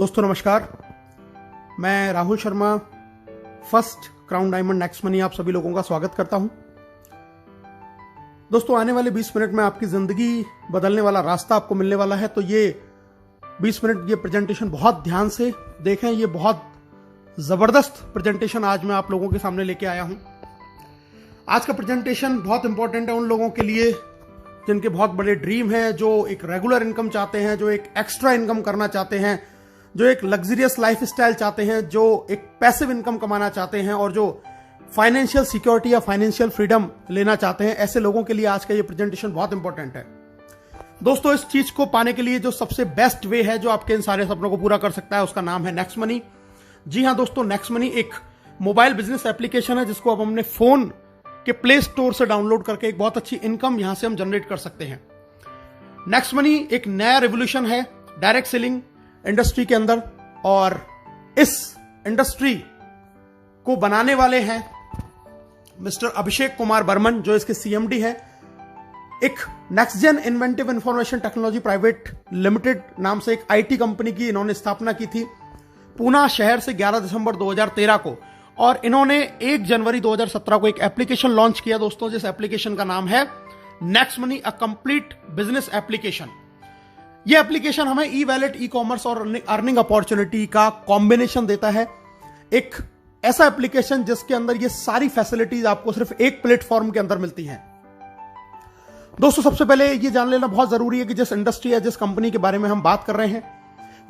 दोस्तों नमस्कार, मैं Rahul Sharma first crown diamond next money आप सभी लोगों का स्वागत करता हूं। दोस्तों आने वाले 20 मिनट में आपकी जिंदगी बदलने वाला रास्ता आपको मिलने वाला है, तो ये 20 मिनट ये प्रेजेंटेशन बहुत ध्यान से देखें। ये बहुत जबरदस्त प्रेजेंटेशन आज मैं आप लोगों के सामने लेके आया हूं। आज का प्रेजेंटेशन बहुत इंपॉर्टेंट है उन लोगों के लिए जिनके बहुत बड़े ड्रीम हैं, जो एक रेगुलर इनकम चाहते हैं, जो एक एक्स्ट्रा इनकम करना चाहते हैं, जो एक लग्जरियस लाइफ स्टाइल चाहते हैं, जो एक पैसिव इनकम कमाना चाहते हैं और जो फाइनेंशियल सिक्योरिटी या फाइनेंशियल फ्रीडम लेना चाहते हैं। ऐसे लोगों के लिए आज का ये प्रेजेंटेशन बहुत इंपॉर्टेंट है। दोस्तों इस चीज को पाने के लिए जो सबसे बेस्ट वे है जो आपके इन सारे सपनों को पूरा कर सकता है, उसका नाम है नेक्स्ट मनी। जी हाँ दोस्तों, नेक्स्ट मनी एक मोबाइल बिजनेस एप्लीकेशन है जिसको अब हमने फोन के प्ले स्टोर से डाउनलोड करके एक बहुत अच्छी इनकम यहां से हम जनरेट कर सकते हैं। नेक्स्ट मनी एक नया रेवोल्यूशन है डायरेक्ट सेलिंग इंडस्ट्री के अंदर, और इस इंडस्ट्री को बनाने वाले हैं मिस्टर अभिषेक कुमार बर्मन, जो इसके सीएमडी है। एक next gen inventive information technology private limited नाम से एक आईटी कंपनी की इन्होंने स्थापना की थी पूना शहर से 11 दिसंबर 2013 को, और इन्होंने 1 जनवरी 2017 को एक एप्लीकेशन लॉन्च किया दोस्तों, जिस एप्लीकेशन का नाम है next money, a complete business application. यह एप्लीकेशन हमें ई वैलेट, ई कॉमर्स और अर्निंग अपॉर्चुनिटी का कॉम्बिनेशन देता है। एक ऐसा एप्लीकेशन जिसके अंदर ये सारी फैसिलिटीज आपको सिर्फ एक प्लेटफॉर्म के अंदर मिलती हैं। दोस्तों सबसे पहले ये जान लेना बहुत जरूरी है कि जिस इंडस्ट्री या जिस कंपनी के बारे में हम बात कर रहे हैं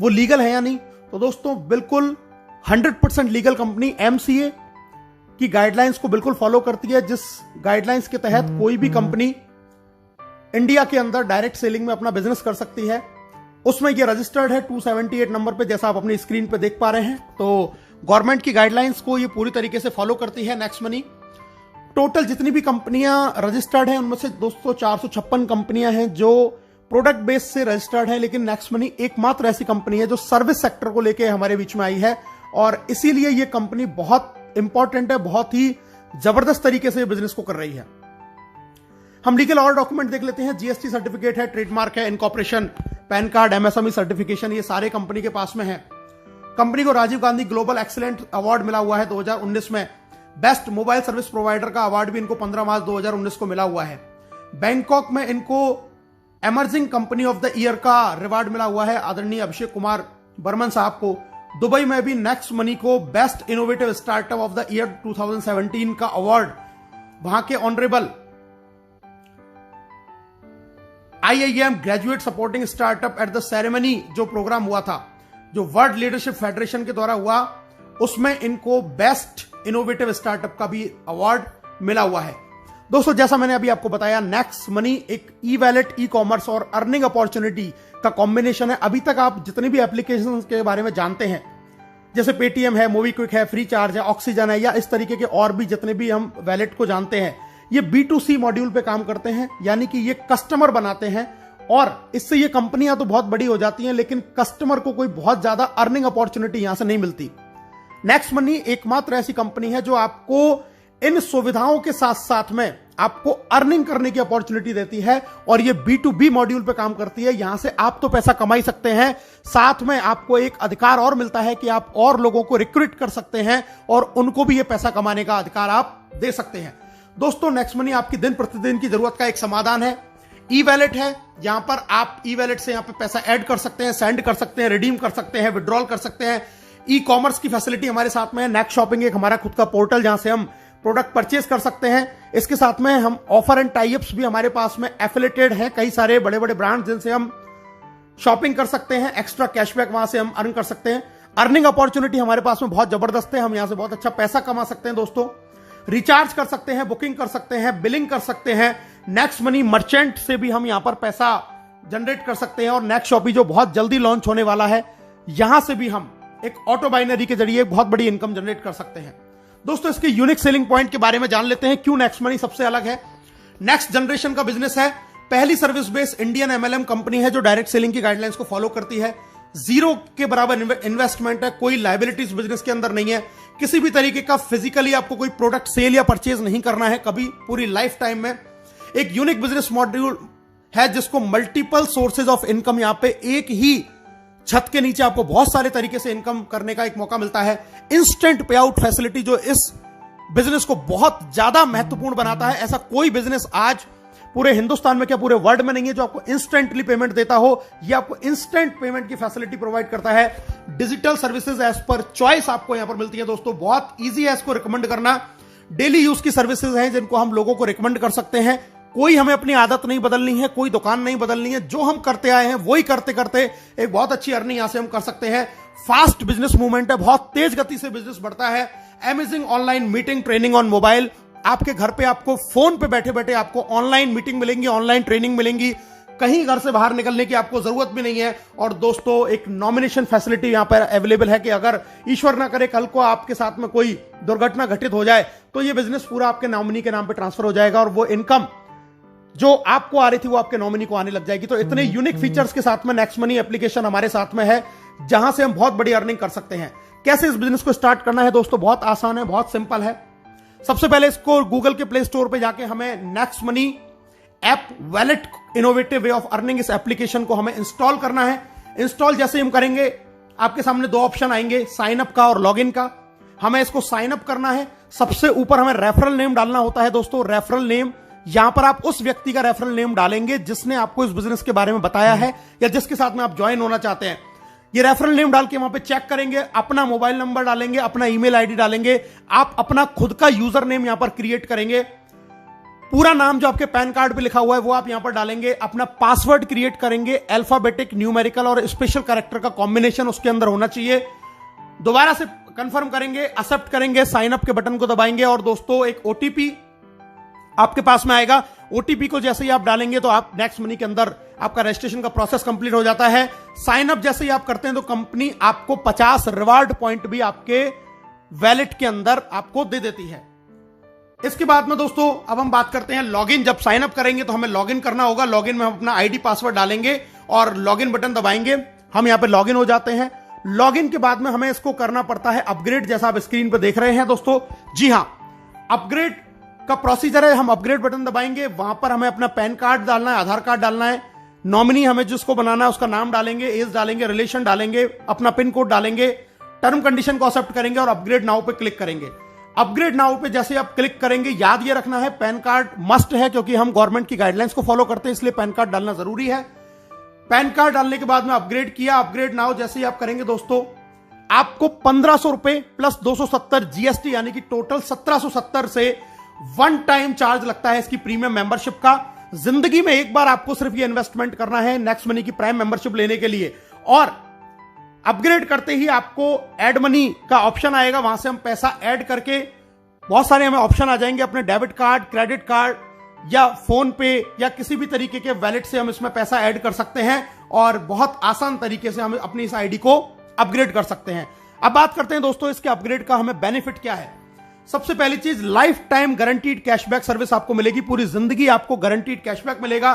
वो लीगल है या नहीं। तो दोस्तों बिल्कुल 100% लीगल कंपनी एमसीए की गाइडलाइंस को बिल्कुल फॉलो करती है, जिस गाइडलाइंस के तहत कोई भी कंपनी इंडिया के अंदर डायरेक्ट सेलिंग में अपना बिजनेस कर सकती है। उसमें ये रजिस्टर्ड है 278 नंबर पे, जैसा आप अपनी स्क्रीन पे देख पा रहे हैं। तो गवर्नमेंट की गाइडलाइंस को ये पूरी तरीके से फॉलो करती है नेक्स्ट मनी। टोटल जितनी भी कंपनियां रजिस्टर्ड हैं उनमें से दोस्तों 456 कंपनियां हैं जो प्रोडक्ट बेस से रजिस्टर्ड है, लेकिन नेक्स्ट मनी एकमात्र ऐसी कंपनी है जो सर्विस सेक्टर को लेकर हमारे बीच में आई है, और इसीलिए यह कंपनी बहुत इंपॉर्टेंट है, बहुत ही जबरदस्त तरीके से बिजनेस को कर रही है। हम लीगल और डॉक्यूमेंट देख लेते हैं। जीएसटी सर्टिफिकेट है, ट्रेडमार्क है, incorporation, pan card, MSME certification, ये सारे कंपनी के पास में है। कंपनी को Rajiv Gandhi global excellent award मिला हुआ है 2019 में। बेस्ट मोबाइल सर्विस प्रोवाइडर का अवार्ड भी इनको 15 मार्च 2019 को मिला हुआ है। बैंकॉक में इनको emerging company of the year का रिवार्ड मिला हुआ है आदरणीय अभिषेक कुमार बर्मन साहब को। दुबई में भी नेक्स्ट मनी को best innovative startup of the year 2017 का अवार्ड वहां के honourable IIM graduate supporting startup at the ceremony जो प्रोग्राम हुआ था, जो वर्ल्ड लीडरशिप फेडरेशन के द्वारा हुआ, उसमें इनको बेस्ट इनोवेटिव स्टार्टअप का भी अवार्ड मिला हुआ है। दोस्तों जैसा मैंने अभी आपको बताया, नेक्स्ट मनी एक ई वैलेट, ई कॉमर्स और अर्निंग अपॉर्चुनिटी का कॉम्बिनेशन है। अभी तक आप जितनी भी एप्लीकेशन के बारे में जानते हैं, जैसे पेटीएम है, मोबीक्विक है, फ्री चार्ज है, ऑक्सीजन है, या इस तरीके के और भी जितने भी हम वैलेट को जानते हैं, ये B2C मॉड्यूल पे काम करते हैं, यानी कि ये कस्टमर बनाते हैं, और इससे ये कंपनियां तो बहुत बड़ी हो जाती हैं, लेकिन कस्टमर को कोई बहुत ज्यादा अर्निंग अपॉर्चुनिटी यहां से नहीं मिलती। नेक्स्ट मनी एकमात्र ऐसी कंपनी है जो आपको इन सुविधाओं के साथ साथ में आपको अर्निंग करने की अपॉर्चुनिटी देती है, और ये B2B मॉड्यूल पे काम करती है। यहां से आप तो पैसा कमा ही सकते हैं, साथ में आपको एक अधिकार और मिलता है कि आप और लोगों को रिक्रूट कर सकते हैं और उनको भी ये पैसा कमाने का अधिकार आप दे सकते हैं। दोस्तों नेक्स्ट मनी आपकी दिन प्रतिदिन की जरूरत का एक समाधान है। ई वैलेट है, यहां पर आप ई वैलेट से यहां पर पैसा ऐड कर सकते हैं, सेंड कर सकते हैं, रिडीम कर सकते हैं, विड्रॉल कर सकते हैं। ई कॉमर्स की फैसिलिटी हमारे साथ में है। नेक्स्ट शॉपिंग एक हमारा खुद का पोर्टल जहां से हम प्रोडक्ट परचेज कर सकते हैं। इसके साथ में हम ऑफर एंड टाइप्स भी हमारे पास में एफिलेटेड हैं, कई सारे बड़े बड़े ब्रांड जिनसे हम शॉपिंग कर सकते हैं, एक्स्ट्रा कैशबैक वहां से हम अर्न कर सकते हैं। अर्निंग अपॉर्चुनिटी हमारे पास में बहुत जबरदस्त है, हम यहां से बहुत अच्छा पैसा कमा सकते हैं। दोस्तों रिचार्ज कर सकते हैं, बुकिंग कर सकते हैं, बिलिंग कर सकते हैं। नेक्स्ट मनी मर्चेंट से भी हम यहां पर पैसा जनरेट कर सकते हैं, और नेक्स्ट शॉपी जो बहुत जल्दी लॉन्च होने वाला है, यहां से भी हम एक ऑटो बाइनरी के जरिए बहुत बड़ी इनकम जनरेट कर सकते हैं। दोस्तों इसके यूनिक सेलिंग पॉइंट के बारे में जान लेते हैं, क्यों नेक्स्ट मनी सबसे अलग है। नेक्स्ट जनरेशन का बिजनेस है, पहली service based Indian MLM company है जो डायरेक्ट सेलिंग की गाइडलाइंस को फॉलो करती है। जीरो के बराबर इन्वेस्टमेंट है, कोई लायबिलिटीज बिजनेस के अंदर नहीं है, किसी भी तरीके का फिजिकली आपको कोई प्रोडक्ट सेल या परचेज नहीं करना है कभी पूरी लाइफ टाइम में। एक यूनिक बिजनेस मॉड्यूल है जिसको मल्टीपल सोर्सेज ऑफ इनकम यहां पे एक ही छत के नीचे आपको बहुत सारे तरीके से इनकम करने का एक मौका मिलता है। इंस्टेंट पे आउट फैसिलिटी जो इस बिजनेस को बहुत ज्यादा महत्वपूर्ण बनाता है, ऐसा कोई बिजनेस आज पूरे हिंदुस्तान में क्या पूरे वर्ल्ड में नहीं है जो आपको इंस्टेंटली पेमेंट देता हो। ये आपको इंस्टेंट पेमेंट की फैसिलिटी प्रोवाइड करता है। Digital services as per choice आपको यहां पर मिलती है दोस्तों। बहुत इजी है इसको रिकमेंड करना। डेली यूज की सर्विसेज हैं जिनको हम लोगों को रिकमेंड कर सकते हैं। कोई हमें अपनी आदत नहीं बदलनी है, कोई दुकान नहीं बदलनी है, जो हम करते आए हैं वही करते करते एक बहुत अच्छी अर्निंग यहां से हम कर सकते हैं। फास्ट बिजनेस मूवमेंट है, बहुत तेज गति से बिजनेस बढ़ता है। Amazing online meeting training on mobile, आपके घर पे आपको फोन पे बैठे बैठे आपको ऑनलाइन मीटिंग मिलेंगी, ऑनलाइन ट्रेनिंग मिलेंगी, कहीं घर से बाहर निकलने की आपको जरूरत भी नहीं है। और दोस्तों एक नॉमिनेशन फैसिलिटी यहां पर अवेलेबल है कि अगर ईश्वर ना करे कल को आपके साथ में कोई दुर्घटना घटित हो जाए तो ये बिजनेस पूरा आपके नॉमिनी के नाम पे ट्रांसफर हो जाएगा और वो इनकम जो आपको आ रही थी वो आपके नॉमिनी को आने लग जाएगी। तो इतने यूनिक फीचर्स के साथ में नेक्स्ट मनी एप्लीकेशन हमारे साथ में है जहां से हम बहुत बड़ी अर्निंग कर सकते हैं। कैसे इस बिजनेस को स्टार्ट करना है दोस्तों, बहुत आसान है, बहुत सिंपल है। सबसे पहले इसको गूगल के प्ले स्टोर पे जाके हमें next money app wallet innovative way of earning इस एप्लीकेशन को हमें इंस्टॉल करना है। इंस्टॉल जैसे हम करेंगे आपके सामने दो ऑप्शन आएंगे, साइन अप का और लॉगिन का। हमें इसको साइन अप करना है। सबसे ऊपर हमें रेफरल नेम डालना होता है दोस्तों। रेफरल नेम, यहां पर आप उस व्यक्ति का रेफरल नेम डालेंगे जिसने आपको इस बिजनेस के बारे में बताया है या जिसके साथ में आप ज्वाइन होना चाहते हैं। ये रेफरल नेम डाल के वहां पे चेक करेंगे, अपना मोबाइल नंबर डालेंगे, अपना ईमेल आईडी डालेंगे, आप अपना खुद का यूजर नेम यहां पर क्रिएट करेंगे। पूरा नाम जो आपके पैन कार्ड पे लिखा हुआ है वो आप यहां पर डालेंगे। अपना पासवर्ड क्रिएट करेंगे, अल्फाबेटिक, न्यूमेरिकल और स्पेशल कैरेक्टर का कॉम्बिनेशन उसके अंदर होना चाहिए। दोबारा से कंफर्म करेंगे, एक्सेप्ट करेंगे, साइन अप के बटन को दबाएंगे और दोस्तों एक ओटीपी आपके पास में आएगा। ओटीपी को जैसे ही आप डालेंगे तो आप नेक्स्ट मनी के अंदर आपका रजिस्ट्रेशन का प्रोसेस कंप्लीट हो जाता है। साइन अप जैसे ही आप करते हैं तो कंपनी आपको 50 रिवार्ड पॉइंट भी आपके वैलेट के अंदर आपको दे देती है। इसके बाद में दोस्तों अब हम बात करते हैं लॉगिन। जब साइन अप करेंगे तो हमें लॉगिन करना होगा। लॉगिन में हम अपना आईडी पासवर्ड डालेंगे और लॉगिन बटन दबाएंगे। हम यहां पे लॉगिन हो जाते हैं। लॉगिन के बाद में हमें इसको करना पड़ता है अपग्रेड, जैसा आप स्क्रीन पर देख रहे हैं दोस्तों। जी हां, अपग्रेड का प्रोसीजर है। हम अपग्रेड बटन दबाएंगे, वहां पर हमें अपना पैन कार्ड डालना है, आधार कार्ड डालना है, नॉमिनी हमें जिसको बनाना है उसका नाम डालेंगे, एज डालेंगे, रिलेशन डालेंगे, अपना पिन कोड डालेंगे, टर्म कंडीशन को एक्सेप्ट करेंगे और अपग्रेड नाउ पे क्लिक करेंगे। अपग्रेड नाउ पे जैसे आप क्लिक करेंगे, याद ये रखना है पैन कार्ड मस्ट है क्योंकि हम गवर्नमेंट की गाइडलाइंस को फॉलो करते हैं, इसलिए पैन कार्ड डालना जरूरी है। पैन कार्ड डालने के बाद में अपग्रेड किया। अपग्रेड नाउ जैसे ही आप करेंगे दोस्तों आपको 1500 रुपए प्लस 270 जीएसटी यानी कि टोटल 1770 से वन टाइम चार्ज लगता है इसकी प्रीमियम मेंबरशिप का। जिंदगी में एक बार आपको सिर्फ ये इन्वेस्टमेंट करना है नेक्स्ट मनी की प्राइम मेंबरशिप लेने के लिए। और अपग्रेड करते ही आपको ऐड मनी का ऑप्शन आएगा, वहां से हम पैसा ऐड करके बहुत सारे हमें ऑप्शन आ जाएंगे। अपने डेबिट कार्ड, क्रेडिट कार्ड या फोन पे या किसी भी तरीके के वैलेट से हम इसमें पैसा ऐड कर सकते हैं और बहुत आसान तरीके से हम अपनी इस आईडी को अपग्रेड कर सकते हैं। अब बात करते हैं दोस्तों इसके अपग्रेड का हमें बेनिफिट क्या है। सबसे पहली चीज, life time guaranteed cashback service आपको मिलेगी। पूरी जिंदगी आपको गारंटीड कैशबैक मिलेगा।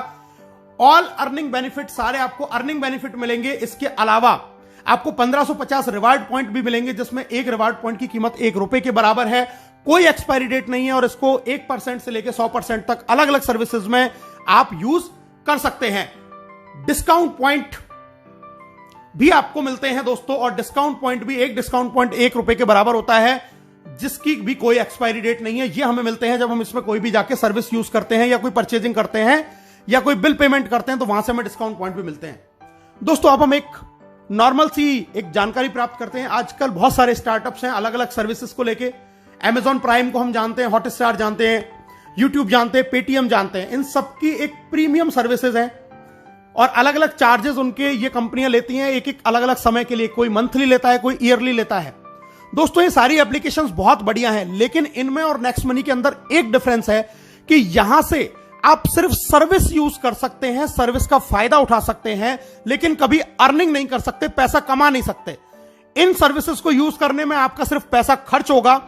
ऑल अर्निंग बेनिफिट, सारे आपको अर्निंग बेनिफिट मिलेंगे। इसके अलावा आपको 1550 रिवार्ड पॉइंट भी मिलेंगे जिसमें एक रिवार्ड पॉइंट की कीमत ₹1 के बराबर है। कोई एक्सपायरी डेट नहीं है और इसको 1% से लेकर 100% तक अलग अलग सर्विसेज में आप यूज कर सकते हैं। डिस्काउंट पॉइंट भी आपको मिलते हैं दोस्तों और डिस्काउंट पॉइंट भी, एक डिस्काउंट पॉइंट ₹1 के बराबर होता है जिसकी भी कोई एक्सपायरी डेट नहीं है। ये हमें मिलते हैं जब हम इसमें कोई भी जाके सर्विस यूज करते हैं या कोई परचेजिंग करते हैं या कोई बिल पेमेंट करते हैं तो वहां से हमें डिस्काउंट पॉइंट भी मिलते हैं। दोस्तों अब हम एक नॉर्मल सी एक जानकारी प्राप्त करते हैं। आजकल बहुत सारे स्टार्टअप्स हैं अलग अलग सर्विसेज को लेके। Amazon प्राइम को हम जानते हैं, हॉटस्टार जानते हैं, यूट्यूब जानते हैं, पेटीएम जानते हैं। इन सबकी एक प्रीमियम सर्विसेज हैं और अलग अलग चार्जेस उनके ये कंपनियां लेती हैं एक एक अलग अलग समय के लिए। कोई मंथली लेता है, कोई ईयरली लेता है। दोस्तों ये सारी एप्लीकेशंस बहुत बढ़िया हैं, लेकिन इनमें और नेक्स्ट मनी के अंदर एक डिफरेंस है कि यहां से आप सिर्फ सर्विस यूज कर सकते हैं, सर्विस का फायदा उठा सकते हैं, लेकिन कभी अर्निंग नहीं कर सकते, पैसा कमा नहीं सकते। इन सर्विसेज को यूज करने में आपका सिर्फ पैसा खर्च होगा,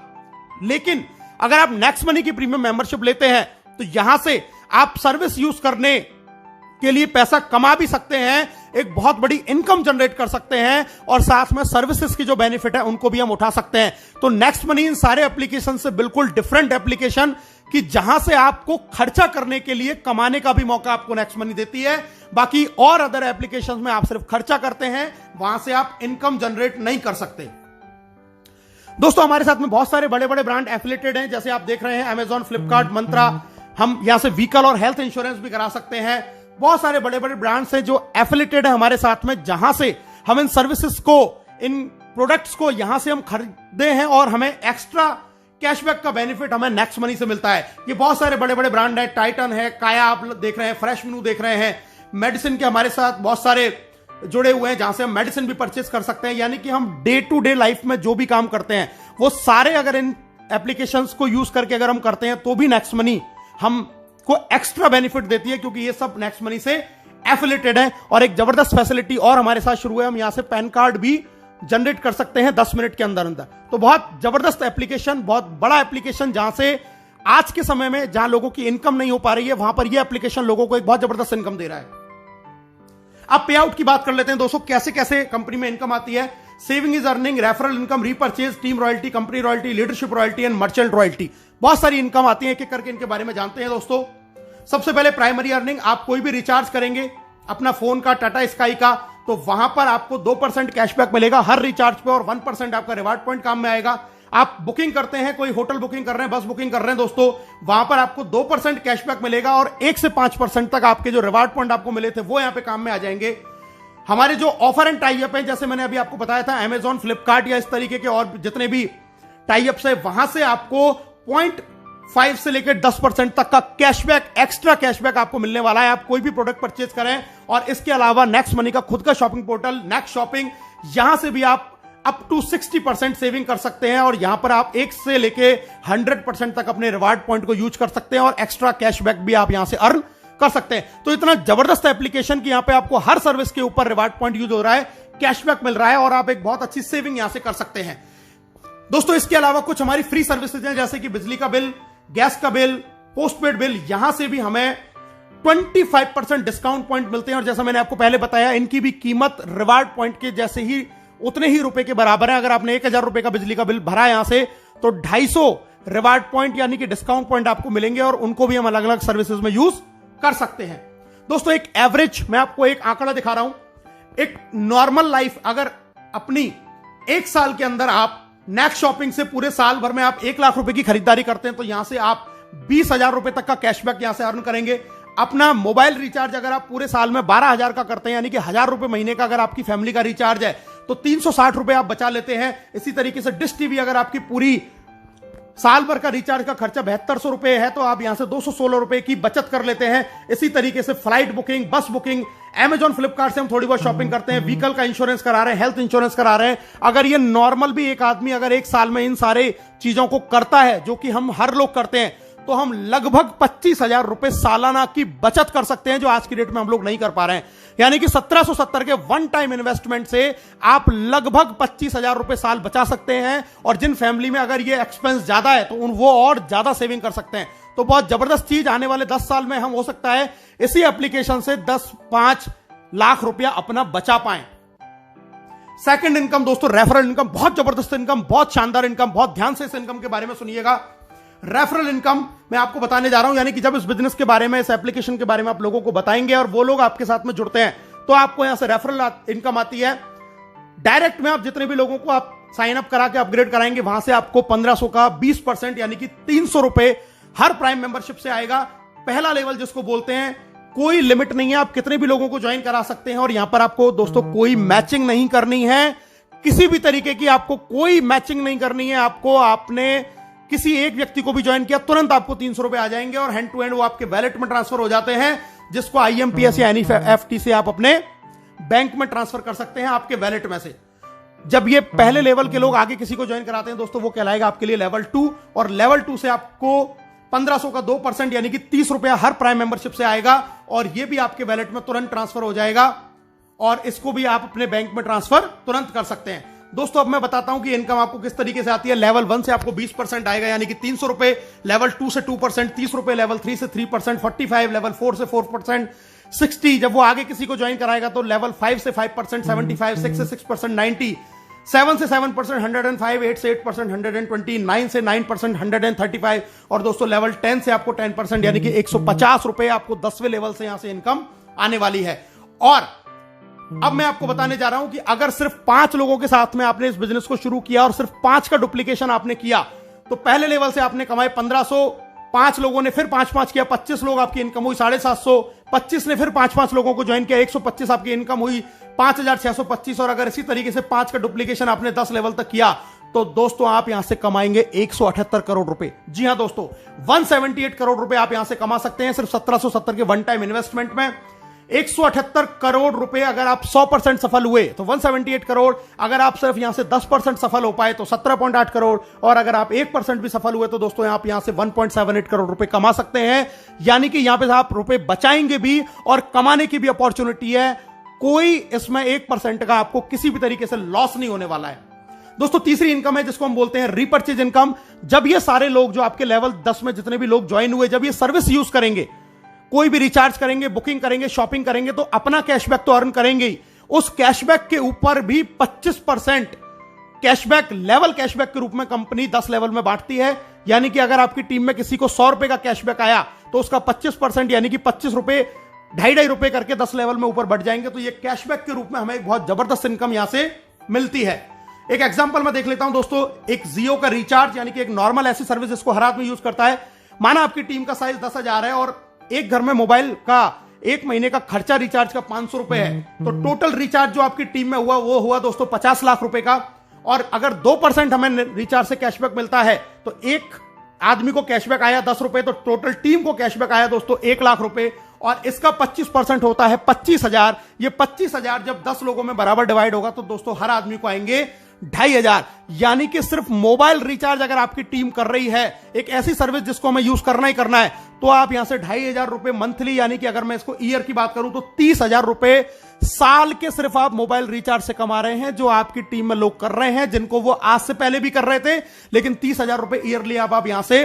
लेकिन अगर आप नेक्स्ट मनी की प्रीमियम मेंबरशिप लेते हैं तो यहां से आप सर्विस यूज करने के लिए पैसा कमा भी सकते हैं, एक बहुत बड़ी इनकम जनरेट कर सकते हैं और साथ में सर्विसेज की जो बेनिफिट है उनको भी हम उठा सकते हैं। तो नेक्स्ट मनी इन सारे एप्लीकेशन से बिल्कुल डिफरेंट एप्लीकेशन। कि जहां से आपको खर्चा करने के लिए कमाने का भी मौका आपको नेक्स्ट मनी देती है। बाकी और अदर एप्लीकेशंस में आप सिर्फ खर्चा करते हैं, वहां से आप इनकम जनरेट नहीं कर सकते। दोस्तों हमारे साथ में बहुत सारे बड़े बड़े ब्रांड एफिलिएटेड हैं, जैसे आप देख रहे हैं अमेजॉन, फ्लिपकार्ट, मंत्रा। हम यहां से व्हीकल और हेल्थ इंश्योरेंस भी करा सकते हैं। बहुत सारे बड़े बड़े ब्रांड्स हैं जो एफिलिएटेड है हमारे साथ में, जहां से हम इन सर्विसेज को, इन प्रोडक्ट्स को यहां से हम खरीदते हैं और हमें एक्स्ट्रा कैशबैक का बेनिफिट हमें नेक्स्ट मनी से मिलता है। ये बहुत सारे बड़े बड़े ब्रांड है, टाइटन है, काया आप देख रहे हैं, फ्रेश मेनू देख रहे हैं, मेडिसिन के हमारे साथ बहुत सारे जुड़े हुए हैं जहां से हम मेडिसिन भी परचेस कर सकते हैं। यानी कि हम डे टू डे लाइफ में जो भी काम करते हैं वो सारे अगर इन एप्लीकेशंस को यूज करके अगर हम करते हैं तो भी नेक्स्ट मनी हमको एक्स्ट्रा बेनिफिट देती है, क्योंकि ये सब नेक्स्ट मनी से एफिलिएटेड है। और एक जबरदस्त फैसिलिटी और हमारे साथ शुरू है, हम यहां से पैन कार्ड भी जनरेट कर सकते हैं 10 मिनट के अंदर अंदर। तो बहुत जबरदस्त एप्लीकेशन, बहुत बड़ा एप्लीकेशन, जहां से आज के समय में जहां लोगों की इनकम नहीं हो पा रही है, वहां पर यह एप्लीकेशन लोगों को एक बहुत जबरदस्त इनकम दे रहा है। अब पे आउट की बात कर लेते हैं दोस्तों, कैसे कैसे कंपनी में इनकम आती है। Saving is earning, referral income, repurchase, team royalty, company royalty, leadership royalty and merchant royalty. बहुत सारी इनकम आती है, एक एक करके इनके बारे में जानते हैं दोस्तों। सबसे पहले प्राइमरी अर्निंग, आप कोई भी रिचार्ज करेंगे अपना फोन का, टाटा स्काई का, तो वहां पर आपको 2% कैशबैक मिलेगा हर रिचार्ज पे और 1% आपका रिवार्ड पॉइंट काम में आएगा। आप बुकिंग करते हैं, कोई होटल बुकिंग कर रहे हैं, बस बुकिंग कर रहे हैं दोस्तों, वहां पर आपको 2% कैशबैक मिलेगा और 1 से 5% तक आपके जो रिवार्ड पॉइंट आपको मिले थे वो यहां पे काम में आ जाएंगे। हमारे जो ऑफर एंड टाई अप है, जैसे मैंने अभी आपको बताया था, अमेजॉन, फ्लिपकार्ट या इस तरीके के और जितने भी टाई अप्स है, वहां से आपको 0.5 से लेकर 10% तक का कैशबैक, एक्स्ट्रा कैशबैक आपको मिलने वाला है। आप कोई भी प्रोडक्ट परचेज करें। और इसके अलावा नेक्स्ट मनी का खुद का शॉपिंग पोर्टल नेक्स्ट शॉपिंग, यहां से भी आप अप टू 60% सेविंग कर सकते हैं और यहां पर आप 1 से लेके 100% तक अपने रिवार्ड पॉइंट को यूज कर सकते हैं और एक्स्ट्रा कैशबैक भी आप यहां से अर्न कर सकते हैं। तो इतना जबरदस्त एप्लीकेशन कि यहां पे आपको हर सर्विस के ऊपर रिवार्ड पॉइंट यूज हो रहा है, कैशबैक मिल रहा है और आप एक बहुत अच्छी सेविंग यहां से कर सकते हैं दोस्तों। इसके अलावा कुछ हमारी फ्री सर्विसेज हैं, जैसे कि बिजली का बिल, गैस का बिल, पोस्टपेड बिल, यहां से भी हमें 25% डिस्काउंट पॉइंट मिलते हैं। और जैसा मैंने आपको पहले बताया, इनकी भी कीमत रिवार्ड पॉइंट के जैसे ही, उतने ही रुपए के बराबर है। अगर आपने 1000 रुपए का बिजली का बिल भरा यहां से, तो 250 रिवार्ड पॉइंट यानी कि डिस्काउंट पॉइंट आपको मिलेंगे और उनको भी हम अलग अलग सर्विसेज में यूज कर सकते हैं दोस्तों। एक एवरेज, मैं आपको एक आंकड़ा दिखा रहा हूं, एक नॉर्मल लाइफ अगर अपनी 1 साल के अंदर आप नेक्स्ट शॉपिंग से पूरे साल भर में आप 1 लाख रुपए की खरीदारी करते हैं, तो यहां से आप 20,000 रुपए तक का कैशबैक यहां से अर्न करेंगे। अपना मोबाइल रिचार्ज अगर आप पूरे साल में 12,000 का करते हैं, यानी कि 1,000 रुपए महीने का अगर आपकी फैमिली का रिचार्ज है, तो 360 रुपए आप बचा लेते हैं। इसी तरीके से डिश टीवी, अगर आपकी पूरी साल भर का रिचार्ज का खर्चा 7200 रुपए है, तो आप यहां से 216 रुपए की बचत कर लेते हैं। इसी तरीके से फ्लाइट बुकिंग, बस बुकिंग, अमेजॉन, फ्लिपकार्ट से हम थोड़ी बहुत शॉपिंग करते हैं, व्हीकल का इंश्योरेंस करा रहे हैं, हेल्थ इंश्योरेंस करा रहे हैं। अगर ये नॉर्मल भी एक आदमी अगर 1 साल में इन सारे चीजों को करता है, जो कि हम हर लोग करते हैं, तो हम लगभग 25,000 रुपए सालाना की बचत कर सकते हैं, जो आज की डेट में हम लोग नहीं कर पा रहे हैं। यानी कि 1770 के वन टाइम इन्वेस्टमेंट से आप लगभग 25,000 रुपए साल बचा सकते हैं। और जिन फैमिली में अगर ये एक्सपेंस ज्यादा है, तो वो और ज्यादा सेविंग कर सकते हैं। तो बहुत जबरदस्त चीज, आने वाले 10 साल में हम हो सकता है इसी एप्लीकेशन से 10-5 लाख रुपया अपना बचा पाएं। सेकंड इनकम दोस्तों, रेफरल इनकम, बहुत जबरदस्त इनकम, बहुत शानदार इनकम, बहुत ध्यान से इस इनकम के बारे में सुनिएगा। रेफरल इनकम मैं आपको बताने जा रहा हूं, यानी कि जब इस बिजनेस के बारे में, इस एप्लीकेशन के बारे में आप लोगों को बताएंगे और वो लोग आपके साथ में जुड़ते हैं, तो आपको यहां से रेफरल इनकम आती है। डायरेक्ट में आप जितने भी लोगों को आप साइन अप करा के अपग्रेड कराएंगे, वहां से आपको 1500 का 20% यानी कि 300 रुपए हर प्राइम मेंबरशिप से आएगा। पहला लेवल जिसको बोलते हैं, कोई लिमिट नहीं है, आप कितने भी लोगों को ज्वाइन करा सकते हैं। और यहां पर आपको दोस्तों कोई मैचिंग नहीं करनी है, किसी भी तरीके की आपको कोई मैचिंग नहीं करनी है। आपको, आपने किसी एक व्यक्ति को भी ज्वाइन किया, तुरंत आपको 300 रुपए आ जाएंगे और हैंड टू हैंड वो आपके वैलेट में ट्रांसफर हो जाते हैं, जिसको IMPS या NEFT से आप अपने बैंक में ट्रांसफर कर सकते हैं, आपके वैलेट में से। जब ये पहले लेवल के लोग आगे किसी को ज्वाइन कराते हैं दोस्तों, वो कहलाएगा आपके लिए लेवल 2। और लेवल 2 से आपको 1500 का 2% यानी कि 30 रुपया हर प्राइम मेंबरशिप से आएगा और ये भी आपके वैलेट में तुरंत ट्रांसफर हो जाएगा और इसको भी आप अपने बैंक में ट्रांसफर तुरंत कर सकते हैं। दोस्तों अब मैं बताता हूं कि इनकम आपको किस तरीके से आती है। लेवल 1 से आपको 20% आएगा यानी कि 300 रुपए, लेवल 2 से 2%, 30 रुपए, लेवल 3 से 3%, 45, लेवल 4 से 4%, 60। जब वो आगे किसी को ज्वाइन कराएगा तो लेवल 5 से 5%, 75, 6 से 6%, 90, 7 से 7%, 105, 8 से 8%, 120, 9 से 9%, 135 और दोस्तों लेवल 10 से आपको 10% यानी कि 150 रुपए आपको 10वें लेवल से यहां से इनकम आने वाली है। और अब मैं आपको बताने जा रहा हूं कि अगर सिर्फ 5 लोगों के साथ में आपने इस बिजनेस को शुरू किया और सिर्फ 5 का डुप्लीकेशन आपने किया तो पहले लेवल से आपने कमाए 1500, 5 लोगों ने फिर 5 किया, 25 लोग आपकी इनकम हुई 750, 25 ने फिर 5 लोगों को ज्वाइन किया, 125 आपकी इनकम हुई 5625। और अगर इसी तरीके से 5 का डुप्लीकेशन आपने 10 लेवल तक किया तो दोस्तों आप यहां से कमाएंगे 178 करोड़ रुपए। जी हां दोस्तों, 178 करोड़ रुपए आप यहां से कमा सकते हैं सिर्फ 1770 के वन टाइम इन्वेस्टमेंट में। 178 करोड़ रुपए अगर आप 100% सफल हुए तो 178 करोड़, अगर आप सिर्फ यहां से 10% सफल हो पाए तो 17.8 करोड़, और अगर आप 1% भी सफल हुए तो दोस्तों आप यहां से 1.78 करोड़ रुपए कमा सकते हैं। यानी कि यहां पे आप रुपए बचाएंगे भी और कमाने की भी अपॉर्चुनिटी है। कोई इसमें 1% का आपको किसी भी तरीके से लॉस नहीं होने वाला है। दोस्तों तीसरी इनकम है जिसको हम बोलते हैं रीपर्चेज इनकम। जब ये सारे लोग जो आपके लेवल 10 में जितने भी लोग ज्वाइन हुए, जब ये सर्विस यूज करेंगे, कोई भी रिचार्ज करेंगे, बुकिंग करेंगे, शॉपिंग करेंगे तो अपना कैशबैक तो अर्न करेंगे ही, उस कैशबैक के ऊपर भी 25% कैशबैक, लेवल कैशबैक के रूप में कंपनी 10 लेवल में बांटती है। यानी कि अगर आपकी टीम में किसी को 100 रुपए का कैशबैक आया तो उसका 25% यानी कि 25 रुपए, 2.5 रुपए करके 10 लेवल में ऊपर बढ़ जाएंगे। तो ये कैशबैक के रूप में हमें एक बहुत जबरदस्त इनकम यहां से मिलती है। एक एग्जांपल मैं देख लेता हूं दोस्तों, एक जियो का रिचार्ज यानी कि एक नॉर्मल ऐसी सर्विस जिसको हर आदमी यूज करता है। माना आपकी टीम का साइज 10,000 है और एक घर में मोबाइल का एक महीने का खर्चा रिचार्ज का 500 रुपए है, तो टोटल रिचार्ज जो आपकी टीम में हुआ वो हुआ दोस्तों 50 लाख रुपए का। और अगर 2% हमें रिचार्ज से कैशबैक मिलता है तो एक आदमी को कैशबैक आया 10 रुपए, तो टोटल टीम को कैशबैक आया दोस्तों 1 लाख रुपए, और इसका 25% होता है 25,000। ये 25,000 जब 10 लोगों में बराबर डिवाइड होगा तो दोस्तों हर आदमी को आएंगे 2,500। यानी कि सिर्फ मोबाइल रिचार्ज अगर आपकी टीम कर रही है, एक ऐसी सर्विस जिसको हमें यूज करना ही करना है, तो आप यहां से 2,500 रुपए मंथली, यानी कि अगर मैं इसको ईयर की बात करूं तो 30,000 रुपए साल के सिर्फ आप मोबाइल रिचार्ज से कमा रहे हैं, जो आपकी टीम में लोग कर रहे हैं, जिनको वो आज से पहले भी कर रहे थे। लेकिन 30,000 रुपए ईयरली आप यहां से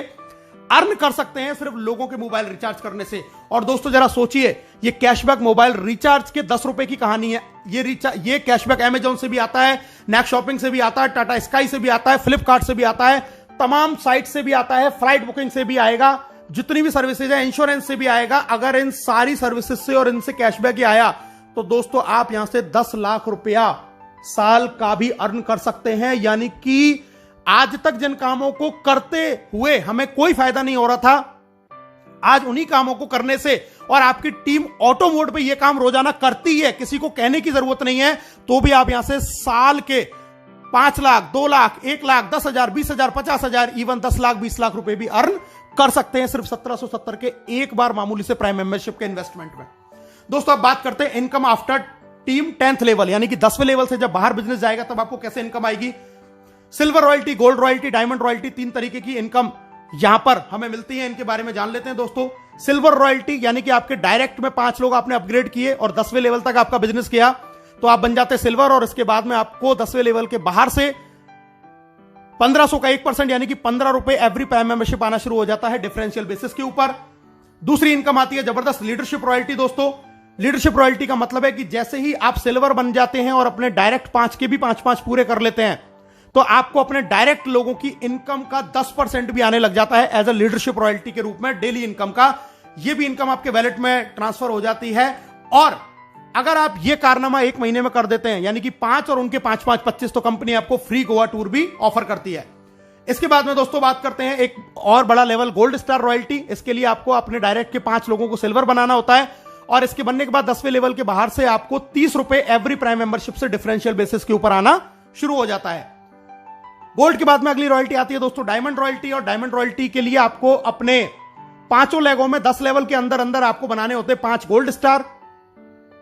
अर्न कर सकते हैं सिर्फ लोगों के मोबाइल रिचार्ज करने से। और दोस्तों जरा सोचिए, ये कैशबैक मोबाइल रिचार्ज के 10 रुपए की कहानी है। ये कैशबैक अमेजॉन से भी आता है, नेक्स्ट शॉपिंग से भी आता है, टाटा स्काई से भी आता है, फ्लिपकार्ट से भी आता है, तमाम साइट से भी आता है, फ्लाइट बुकिंग से भी आएगा, जितनी भी सर्विसेज है, इंश्योरेंस से भी आएगा। अगर इन सारी सर्विसेज से और इनसे कैशबैक ही आया तो दोस्तों आप यहां से 10 लाख रुपया साल का भी अर्न कर सकते हैं। यानी कि आज तक जिन कामों को करते हुए हमें कोई फायदा नहीं हो रहा था, आज उन्हीं कामों को करने से, और आपकी टीम ऑटो मोड पे ये काम रोजाना करती है, किसी को कहने की जरूरत नहीं है, तो भी आप यहां से साल के 5 लाख, 2 लाख, 1 लाख, 10,000, 20,000, 50,000, इवन 10 लाख, 20 लाख रुपए भी अर्न कर सकते हैं सिर्फ 1770 के एक बार मामूली से प्राइम मेंबरशिप के इन्वेस्टमेंट में। दोस्तों अब बात करते हैं income after team 10th level, यानी कि 10वें लेवल से जब बाहर बिजनेस जाएगा तब आपको कैसे इनकम आएगी। Silver royalty, gold royalty, diamond royalty, 3 तरीके की इनकम यहां पर हमें मिलती है। इनके बारे में जान लेते हैं दोस्तों। सिल्वर रॉयल्टी यानी कि आपके डायरेक्ट में 5 लोग आपने अपग्रेड किए और 10वें लेवल तक आपका बिजनेस किया तो आप बन जाते सिल्वर, और इसके बाद में आपको 10वें लेवल के बाहर से 1500 का 1% यानी कि 15 रुपए एवरी प्राइम मेंबरशिप आना शुरू हो जाता है डिफरेंशियल बेसिस के ऊपर। दूसरी इनकम आती है जबरदस्त लीडरशिप रॉयल्टी। दोस्तों लीडरशिप रॉयल्टी का मतलब है कि जैसे ही आप सिल्वर बन जाते हैं और अपने डायरेक्ट 5 के भी 5 पूरे कर लेते हैं तो आपको अपने डायरेक्ट लोगों की इनकम का 10% भी आने लग जाता है एज अ लीडरशिप रॉयल्टी के रूप में डेली इनकम का। यह भी इनकम आपके वैलेट में ट्रांसफर हो जाती है। और अगर आप ये कारनामा 1 महीने में कर देते हैं यानी कि 5 और उनके 5 25, तो कंपनी आपको फ्री गोवा टूर भी ऑफर करती है। इसके बाद में दोस्तों बात करते हैं एक और बड़ा लेवल, गोल्ड स्टार रॉयल्टी। इसके लिए आपको अपने डायरेक्ट के 5 लोगों को सिल्वर बनाना होता है और इसके बनने के बाद 10वें लेवल के बाहर से आपको 30 रुपए एवरी प्राइम मेंबरशिप से डिफरेंशियल बेसिस के ऊपर आना शुरू हो जाता है। गोल्ड के बाद में अगली रॉयल्टी आती है दोस्तों डायमंड रॉयल्टी, और डायमंड रॉयल्टी के लिए आपको अपने 5 लेगों में 10 लेवल के अंदर अंदर आपको बनाने होते हैं 5 गोल्ड स्टार।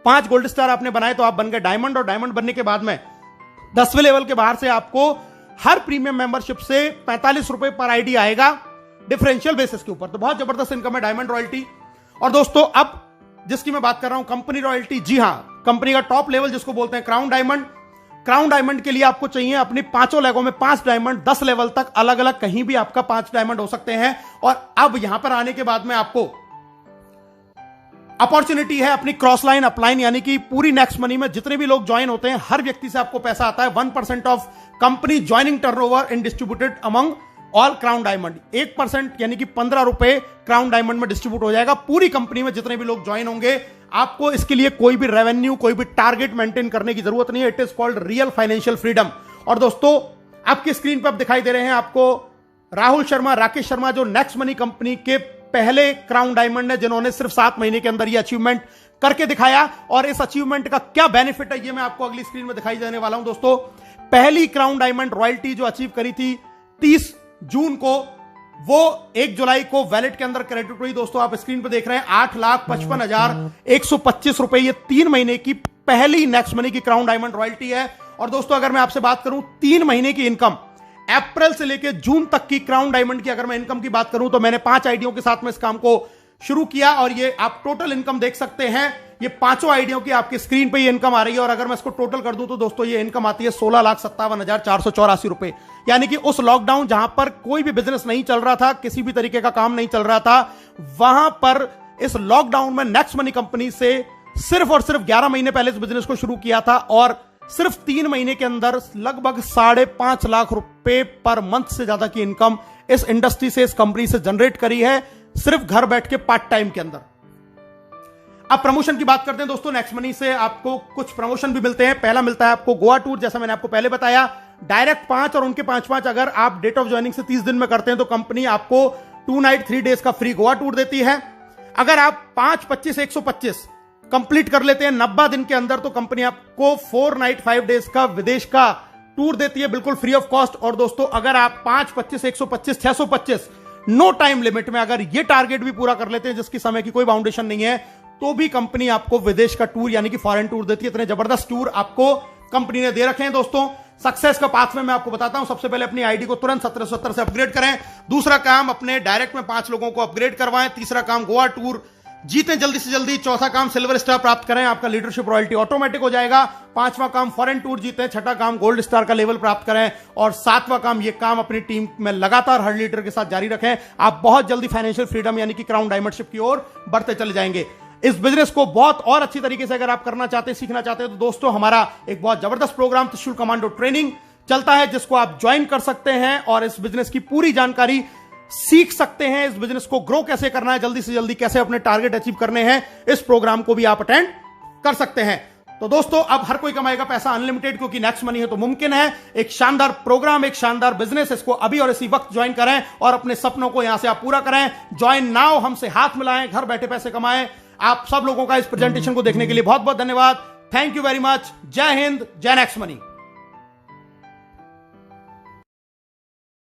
5 गोल्ड स्टार आपने बनाए तो आप बन गए डायमंड, और डायमंड बनने के बाद में 10वें लेवल के बाहर से आपको हर प्रीमियम मेंबरशिप से 45 रुपए पर आईडी आएगा डिफरेंशियल बेसिस के ऊपर। तो बहुत जबरदस्त इनकम है डायमंड रॉयल्टी। और दोस्तों अब जिसकी मैं बात कर रहा हूं कंपनी रॉयल्टी, जी हां, कंपनी का टॉप लेवल जिसको बोलते हैं क्राउन डायमंड। क्राउन डायमंड के लिए आपको चाहिए अपनी 5 लेगों में 5 डायमंड, 10 लेवल तक अलग अलग कहीं भी आपका 5 डायमंड हो सकते हैं। और अब यहां पर आने के बाद में आपको अपॉर्चुनिटी है अपनी क्रॉस लाइन अपलाइन, यानी कि पूरी नेक्स्ट मनी में जितने भी लोग ज्वाइन होते हैं हर व्यक्ति से आपको पैसा आता है। 1% of company joining turnover in distributed among all crown diamond. 1% यानी कि 15 रुपए क्राउन डायमंड में डिस्ट्रीब्यूट हो जाएगा पूरी कंपनी में जितने भी लोग ज्वाइन होंगे। आपको इसके लिए कोई भी रेवेन्यू, कोई भी टारगेट मेंटेन करने की जरूरत नहीं है। It is called real financial freedom. और दोस्तों आपकी स्क्रीन पर आप दिखाई दे रहे हैं आपको राहुल शर्मा, राकेश शर्मा, जो नेक्स्ट मनी कंपनी के पहले क्राउन डायमंड है, जिन्होंने सिर्फ 7 महीने के अंदर ये अचीवमेंट करके दिखाया। और इस अचीवमेंट का क्या बेनिफिट है ये मैं आपको अगली स्क्रीन में दिखाई देने वाला हूं। दोस्तों पहली क्राउन डायमंड रॉयल्टी जो अचीव करी थी 30 जून को, वो 1 जुलाई को वैलेट के अंदर क्रेडिट हुई। दोस्तों आप स्क्रीन पर देख रहे हैं 8,55,125 रुपए, ये 3 महीने की पहली नेक्स्ट मनी की क्राउन डायमंड रॉयल्टी है। और दोस्तों अगर मैं आपसे बात करूं 3 महीने की इनकम, अप्रैल से लेकर जून तक की क्राउन डायमंड की अगर मैं इनकम की बात करूं तो मैंने 5 आईडियों के साथ में इस काम को शुरू किया और ये आप टोटल इनकम देख सकते हैं। ये 5 आईडियों की आपकी स्क्रीन पे ये इनकम आ रही है। और अगर मैं इसको टोटल कर दूं तो दोस्तों ये इनकम आती है 16,57,484 रुपए। यानी कि उस लॉकडाउन जहां पर कोई भी बिजनेस नहीं चल रहा था, किसी भी तरीके का काम नहीं चल रहा था, वहां पर इस लॉकडाउन में नेक्स्ट मनी कंपनी से सिर्फ और सिर्फ 11 महीने पहले इस बिजनेस को शुरू किया था और सिर्फ 3 महीने के अंदर लगभग 5.5 लाख रुपए पर मंथ से ज्यादा की इनकम इस इंडस्ट्री से, इस कंपनी से जनरेट करी है, सिर्फ घर बैठ के पार्ट टाइम के अंदर। अब प्रमोशन की बात करते हैं दोस्तों। नेक्स्ट मनी से आपको कुछ प्रमोशन भी मिलते हैं। पहला मिलता है आपको गोवा टूर, जैसा मैंने आपको पहले बताया, डायरेक्ट 5 और उनके 5 अगर आप डेट ऑफ ज्वाइनिंग से 30 दिन में करते हैं तो कंपनी आपको 2 नाइट 3 डेज का फ्री गोवा टूर देती है। अगर आप 5, 25, 125 कंप्लीट कर लेते हैं 90 दिन के अंदर तो कंपनी आपको 4 नाइट 5 डेज का विदेश का टूर देती है बिल्कुल फ्री ऑफ कॉस्ट। और दोस्तों अगर आप 5, 25, 125, 625 नो टाइम लिमिट में अगर ये टारगेट भी पूरा कर लेते हैं जिसकी समय की कोई बाउंडेशन नहीं है तो भी कंपनी आपको विदेश का टूर यानी कि फॉरेन टूर देती है। इतने जबरदस्त टूर आपको कंपनी ने दे रखे हैं। दोस्तों सक्सेस का पाथ में मैं आपको बताता हूं। सबसे पहले अपनी आईडी को तुरंत 1770 से अपग्रेड करें। दूसरा काम अपने डायरेक्ट में 5 लोगों को अपग्रेड करवाएं। तीसरा काम गोवा टूर जीतें जल्दी से जल्दी। चौथा काम सिल्वर स्टार प्राप्त करें, आपका लीडरशिप रॉयल्टी ऑटोमेटिक हो जाएगा। 5वां काम फॉरेन टूर जीतें। 6ठा काम गोल्ड स्टार का लेवल प्राप्त करें। और 7वां काम ये काम अपनी टीम में लगातार हर लीडर के साथ जारी रखें। आप बहुत जल्दी फाइनेंशियल फ्रीडम यानी कि क्राउन डायमंडशिप की ओर बढ़ते चले जाएंगे। इस बिजनेस को बहुत और अच्छी तरीके से अगर आप करना चाहते हैं, सीखना चाहते हैं तो दोस्तों हमारा एक बहुत जबरदस्त प्रोग्राम त्रिशूल कमांडो ट्रेनिंग चलता है जिसको आप ज्वाइन कर सकते हैं और इस बिजनेस की पूरी जानकारी सीख सकते हैं। इस बिजनेस को ग्रो कैसे करना है, जल्दी से जल्दी कैसे अपने टारगेट अचीव करने हैं, इस प्रोग्राम को भी आप अटेंड कर सकते हैं। तो दोस्तों अब हर कोई कमाएगा पैसा अनलिमिटेड, क्योंकि नेक्स्ट मनी है तो मुमकिन है। एक शानदार प्रोग्राम, एक शानदार बिजनेस, इसको अभी और इसी वक्त ज्वाइन करें और अपने सपनों को यहां से आप पूरा करें। ज्वाइन नाउ, हमसे हाथ मिलाएं, घर बैठे पैसे कमाएं। आप सब लोगों का इस प्रेजेंटेशन को देखने के लिए बहुत बहुत धन्यवाद। Thank you very much. जय हिंद, जय नेक्स्ट मनी।